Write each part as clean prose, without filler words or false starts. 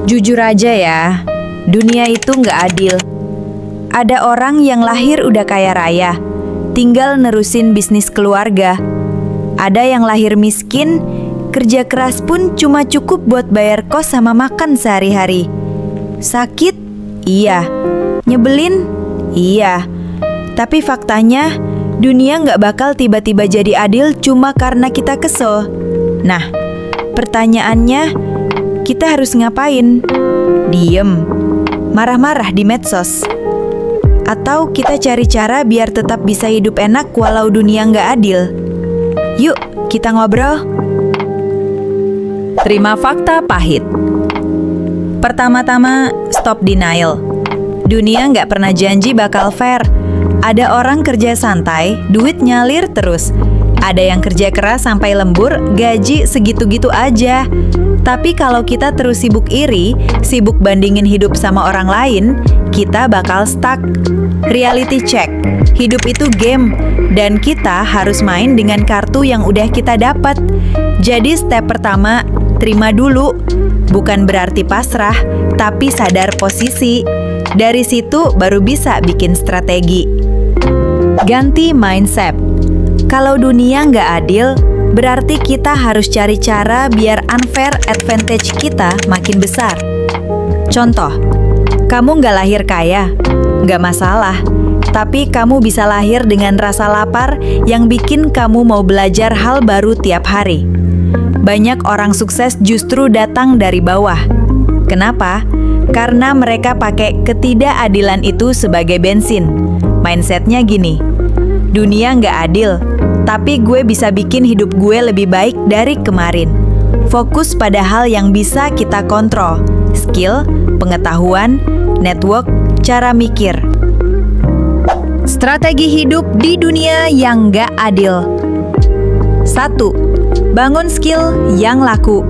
Jujur aja ya, dunia itu nggak adil. Ada orang yang lahir udah kaya raya, tinggal nerusin bisnis keluarga. Ada yang lahir miskin, kerja keras pun cuma cukup buat bayar kos sama makan sehari-hari. Sakit? Iya. Nyebelin? Iya. Tapi faktanya, dunia nggak bakal tiba-tiba jadi adil cuma karena kita kesel. Nah, pertanyaannya, kita harus ngapain? Diem? Marah-marah di medsos? Atau kita cari cara biar tetap bisa hidup enak walau dunia nggak adil? Yuk, kita ngobrol. Terima fakta pahit. Pertama-tama, stop denial. Dunia nggak pernah janji bakal fair. Ada orang kerja santai, duit nyalir terus. Ada yang kerja keras sampai lembur, gaji segitu-gitu aja. Tapi kalau kita terus sibuk iri, sibuk bandingin hidup sama orang lain, kita bakal stuck. Reality check, hidup itu game, dan kita harus main dengan kartu yang udah kita dapat. Jadi step pertama, terima dulu. Bukan berarti pasrah, tapi sadar posisi. Dari situ baru bisa bikin strategi. Ganti mindset. Kalau dunia nggak adil, berarti kita harus cari cara biar unfair advantage kita makin besar. Contoh, kamu nggak lahir kaya, nggak masalah. Tapi kamu bisa lahir dengan rasa lapar yang bikin kamu mau belajar hal baru tiap hari. Banyak orang sukses justru datang dari bawah. Kenapa? Karena mereka pakai ketidakadilan itu sebagai bensin. Mindsetnya gini, dunia nggak adil, tapi gue bisa bikin hidup gue lebih baik dari kemarin. Fokus pada hal yang bisa kita kontrol, skill, pengetahuan, network, cara mikir. Strategi hidup di dunia yang nggak adil. 1. Bangun skill yang laku.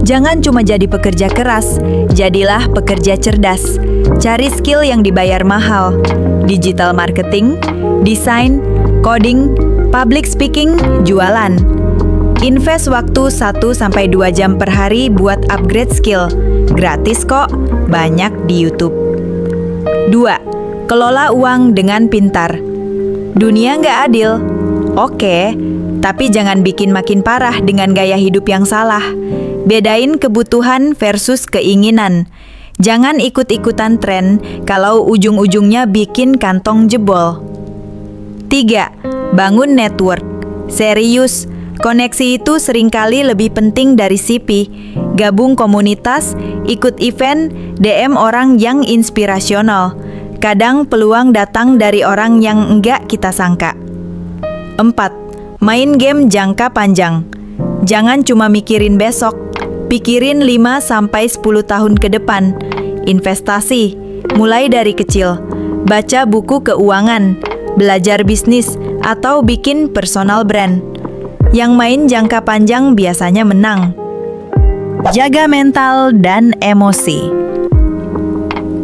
Jangan cuma jadi pekerja keras, jadilah pekerja cerdas. Cari skill yang dibayar mahal. Digital marketing, desain, coding, public speaking, jualan. Invest waktu 1-2 jam per hari buat upgrade skill. Gratis kok, banyak di YouTube. 2. Kelola uang dengan pintar. Dunia nggak adil. Oke, tapi jangan bikin makin parah dengan gaya hidup yang salah. Bedain kebutuhan versus keinginan. Jangan ikut-ikutan tren kalau ujung-ujungnya bikin kantong jebol. 3. Bangun network. Serius, koneksi itu seringkali lebih penting dari CV. Gabung komunitas, ikut event, DM orang yang inspirasional. Kadang peluang datang dari orang yang enggak kita sangka. 4. Main game jangka panjang. Jangan cuma mikirin besok, pikirin 5-10 tahun ke depan. Investasi, mulai dari kecil. Baca buku keuangan, belajar bisnis, atau bikin personal brand. Yang main jangka panjang biasanya menang. Jaga mental dan emosi.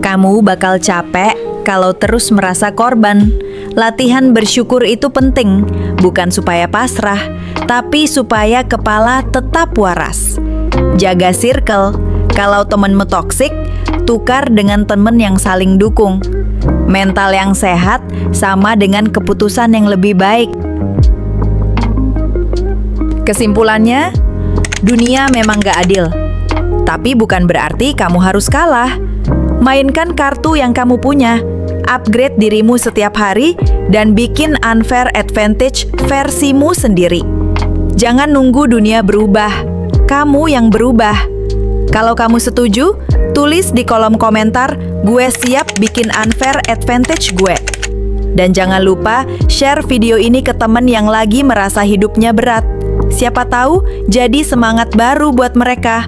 Kamu bakal capek kalau terus merasa korban. Latihan bersyukur itu penting, bukan supaya pasrah, tapi supaya kepala tetap waras. Jaga circle. Kalau temenmu toksik, tukar dengan temen yang saling dukung. Mental yang sehat sama dengan keputusan yang lebih baik. Kesimpulannya, dunia memang gak adil. Tapi bukan berarti kamu harus kalah. Mainkan kartu yang kamu punya, upgrade dirimu setiap hari, dan bikin unfair advantage versimu sendiri. Jangan nunggu dunia berubah, kamu yang berubah. Kalau kamu setuju, tulis di kolom komentar, gue siap bikin unfair advantage gue. Dan jangan lupa share video ini ke teman yang lagi merasa hidupnya berat. Siapa tahu jadi semangat baru buat mereka.